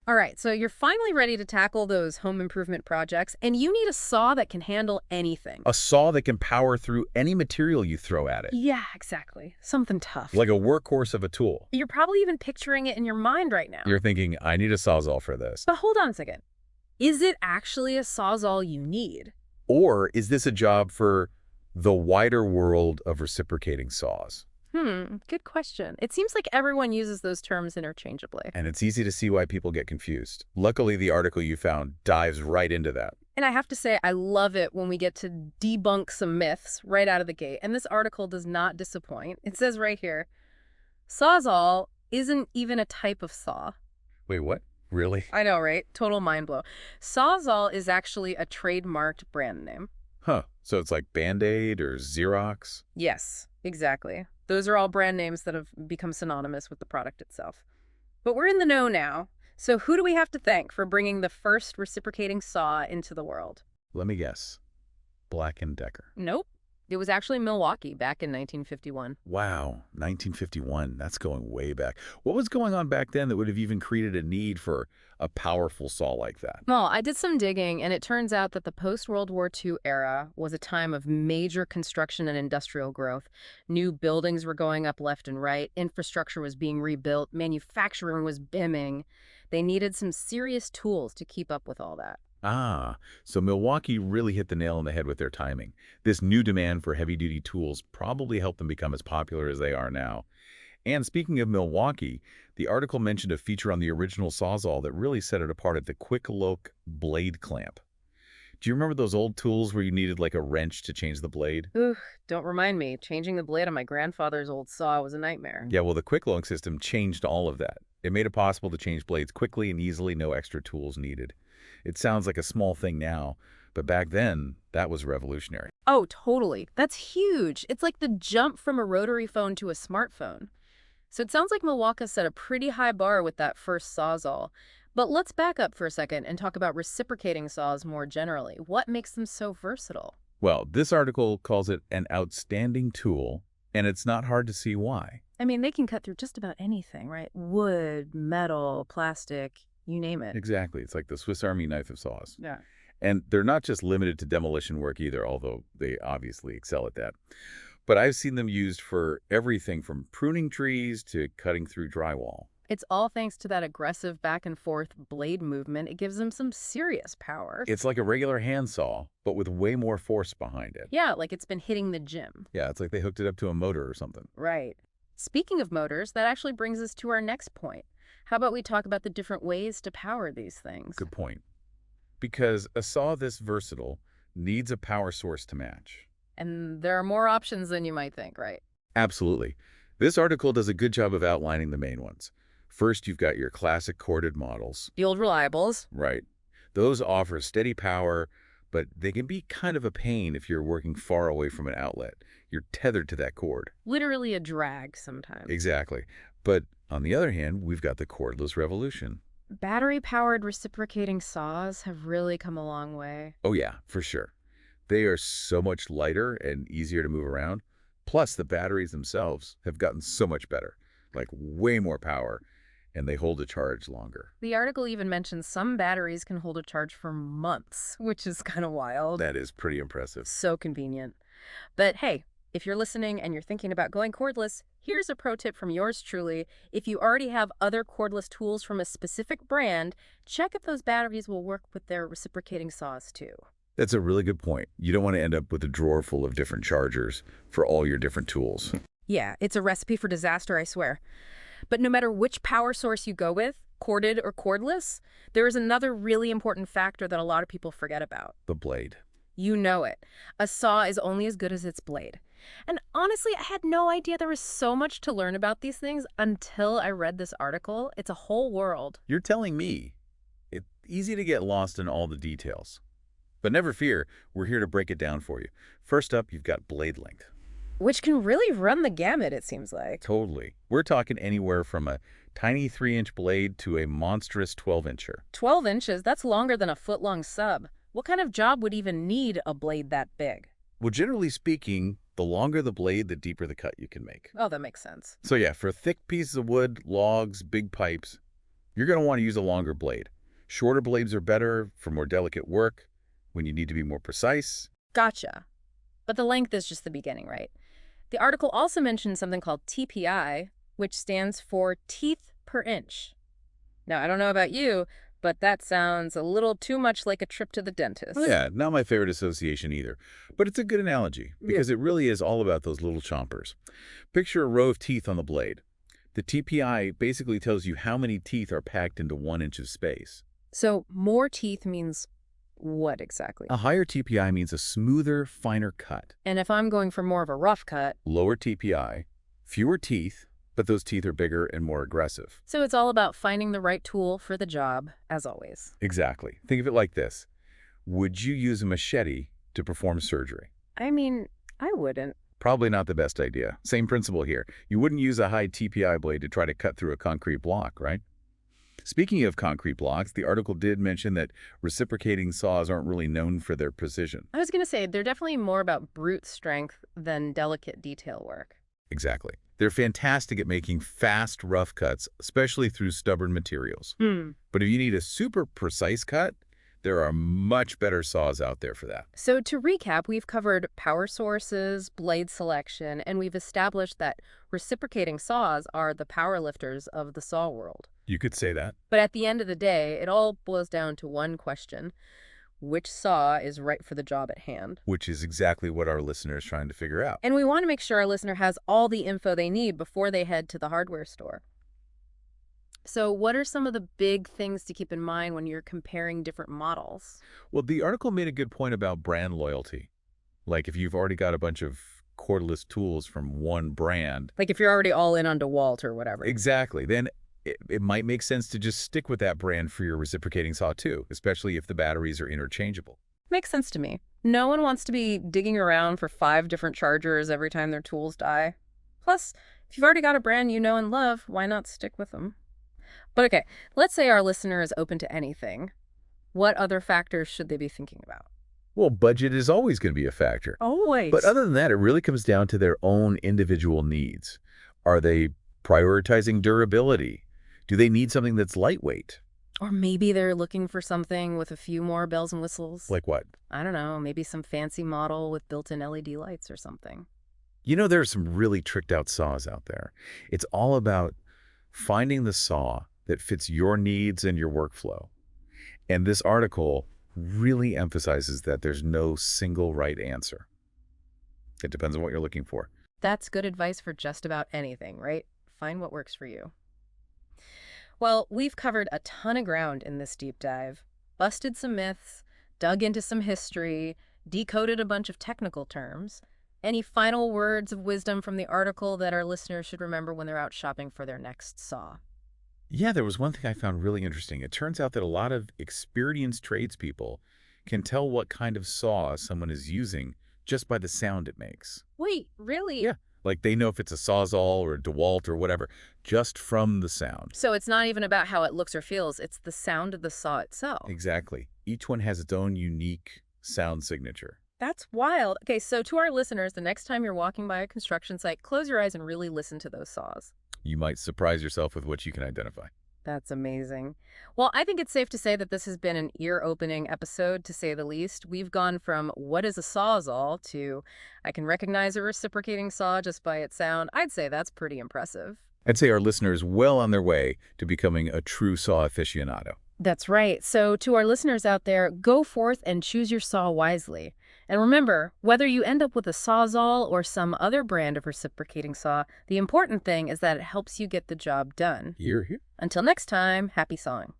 All right, so you're finally ready to tackle those home improvement projects, and you need a saw that can handle anything. A saw that can power through any material you throw at it. Yeah, exactly. Something tough. Like a workhorse of a tool. You're probably even picturing it in your mind right now. You're thinking, I need a Sawzall for this. But hold on a second. Is it actually a Sawzall you need? Or is this a job for the wider world of reciprocating saws? Good question. It seems like everyone uses those terms interchangeably. And it's easy to see why people get confused. Luckily, the article you found dives right into that. And I have to say, I love it when we get to debunk some myths right out of the gate. And this article does not disappoint. It says right here, Sawzall isn't even a type of saw. Wait, what? Really? I know, right? Total mind blow. Sawzall is actually a trademarked brand name. Huh. So it's like Band-Aid or Xerox? Yes, exactly. Those are all brand names that have become synonymous with the product itself. But we're in the know now. So who do we have to thank for bringing the first reciprocating saw into the world? Let me guess. Black & Decker. Nope. It was actually Milwaukee back in 1951. Wow, 1951. That's going way back. What was going on back then that would have even created a need for a powerful saw like that? Well, I did some digging, and it turns out that the post-World War II era was a time of major construction and industrial growth. New buildings were going up left and right, infrastructure was being rebuilt, manufacturing was booming. They needed some serious tools to keep up with all that. Ah, so Milwaukee really hit the nail on the head with their timing. This new demand for heavy-duty tools probably helped them become as popular as they are now. And speaking of Milwaukee, the article mentioned a feature on the original Sawzall that really set it apart at the quick-look blade clamp. Do you remember those old tools where you needed like a wrench to change the blade? Ooh, don't remind me. Changing the blade on my grandfather's old saw was a nightmare. Yeah, well, the quick-look system changed all of that. It made it possible to change blades quickly and easily, no extra tools needed. It sounds like a small thing now, but back then, that was revolutionary. Oh, totally. That's huge. It's like the jump from a rotary phone to a smartphone. So it sounds like Milwaukee set a pretty high bar with that first Sawzall. But let's back up for a second and talk about reciprocating saws more generally. What makes them so versatile? Well, this article calls it an outstanding tool, and it's not hard to see why. I mean, they can cut through just about anything, right? Wood, metal, plastic, you name it. Exactly. It's like the Swiss Army knife of saws. Yeah. And they're not just limited to demolition work either, although they obviously excel at that. But I've seen them used for everything from pruning trees to cutting through drywall. It's all thanks to that aggressive back and forth blade movement. It gives them some serious power. It's like a regular handsaw, but with way more force behind it. Yeah, like it's been hitting the gym. Yeah, it's like they hooked it up to a motor or something. Right. Speaking of motors, that actually brings us to our next point. How about we talk about the different ways to power these things? Good point. Because a saw this versatile needs a power source to match. And there are more options than you might think, right? Absolutely. This article does a good job of outlining the main ones. First, you've got your classic corded models. The old reliables. Right. Those offer steady power, but they can be kind of a pain if you're working far away from an outlet. You're tethered to that cord. Literally a drag sometimes. Exactly. But on the other hand, we've got the cordless revolution. Battery-powered reciprocating saws have really come a long way. Oh yeah, for sure. They are so much lighter and easier to move around. Plus, the batteries themselves have gotten so much better, like way more power, and they hold a charge longer. The article even mentions some batteries can hold a charge for months, which is kind of wild. That is pretty impressive. So convenient. But hey, if you're listening and you're thinking about going cordless, here's a pro tip from yours truly. If you already have other cordless tools from a specific brand, check if those batteries will work with their reciprocating saws too. That's a really good point. You don't want to end up with a drawer full of different chargers for all your different tools. Yeah, it's a recipe for disaster, I swear. But no matter which power source you go with, corded or cordless, there is another really important factor that a lot of people forget about. The blade. You know it. A saw is only as good as its blade. And honestly, I had no idea there was so much to learn about these things until I read this article. It's a whole world. You're telling me. It's easy to get lost in all the details. But never fear, we're here to break it down for you. First up, you've got blade length. Which can really run the gamut, it seems like. Totally. We're talking anywhere from a tiny 3-inch blade to a monstrous 12-incher. 12 inches? That's longer than a foot-long sub. What kind of job would even need a blade that big? Well, generally speaking, the longer the blade, the deeper the cut you can make. Oh, that makes sense. So yeah, for thick pieces of wood, logs, big pipes, You're going to want to use a longer blade. Shorter blades are better for more delicate work, when you need to be more precise. Gotcha. But the length is just the beginning, right? The article also mentioned something called TPI, which stands for teeth per inch. Now, I don't know about you, but that sounds a little too much like a trip to the dentist. Yeah, not my favorite association either. But it's a good analogy, because it really is all about those little chompers. Picture a row of teeth on the blade. The TPI basically tells you how many teeth are packed into 1 inch of space. So more teeth means what exactly? A higher TPI means a smoother, finer cut. And if I'm going for more of a rough cut? Lower TPI, fewer teeth, but those teeth are bigger and more aggressive. So it's all about finding the right tool for the job, as always. Exactly. Think of it like this. Would you use a machete to perform surgery? I mean, I wouldn't. Probably not the best idea. Same principle here. You wouldn't use a high TPI blade to try to cut through a concrete block, right? Speaking of concrete blocks, the article did mention that reciprocating saws aren't really known for their precision. I was going to say, they're definitely more about brute strength than delicate detail work. Exactly. They're fantastic at making fast, rough cuts, especially through stubborn materials. But if you need a super precise cut, there are much better saws out there for that. So to recap, we've covered power sources, blade selection, and we've established that reciprocating saws are the power lifters of the saw world. You could say that. But at the end of the day, it all boils down to one question. Which saw is right for the job at hand? Which is exactly what our listener is trying to figure out. And we want to make sure our listener has all the info they need before they head to the hardware store. So what are some of the big things to keep in mind when you're comparing different models? Well, the article made a good point about brand loyalty. Like if you've already got a bunch of cordless tools from one brand. Like if you're already all in on DeWalt or whatever. Exactly. Then it might make sense to just stick with that brand for your reciprocating saw too, especially if the batteries are interchangeable. Makes sense to me. No one wants to be digging around for 5 different chargers every time their tools die. Plus, if you've already got a brand you know and love, why not stick with them? But okay, let's say our listener is open to anything. What other factors should they be thinking about? Well, budget is always going to be a factor. Always. But other than that, it really comes down to their own individual needs. Are they prioritizing durability? Do they need something that's lightweight? Or maybe they're looking for something with a few more bells and whistles. Like what? I don't know, maybe some fancy model with built-in LED lights or something. You know, there are some really tricked out saws out there. It's all about finding the saw that fits your needs and your workflow. And this article really emphasizes that there's no single right answer. It depends on what you're looking for. That's good advice for just about anything, right? Find what works for you. Well, we've covered a ton of ground in this deep dive, busted some myths, dug into some history, decoded a bunch of technical terms. Any final words of wisdom from the article that our listeners should remember when they're out shopping for their next saw? Yeah, there was one thing I found really interesting. It turns out that a lot of experienced tradespeople can tell what kind of saw someone is using just by the sound it makes. Wait, really? Yeah, like they know if it's a Sawzall or a DeWalt or whatever, just from the sound. So it's not even about how it looks or feels, it's the sound of the saw itself. Exactly. Each one has its own unique sound signature. That's wild. Okay, so to our listeners, the next time you're walking by a construction site, close your eyes and really listen to those saws. You might surprise yourself with what you can identify. That's amazing. Well, I think it's safe to say that this has been an ear-opening episode, to say the least. We've gone from what is a Sawzall to I can recognize a reciprocating saw just by its sound. I'd say that's pretty impressive. I'd say our listener is well on their way to becoming a true saw aficionado. That's right. So to our listeners out there, go forth and choose your saw wisely. And remember, whether you end up with a Sawzall or some other brand of reciprocating saw, the important thing is that it helps you get the job done. Hear, hear. Until next time, happy sawing.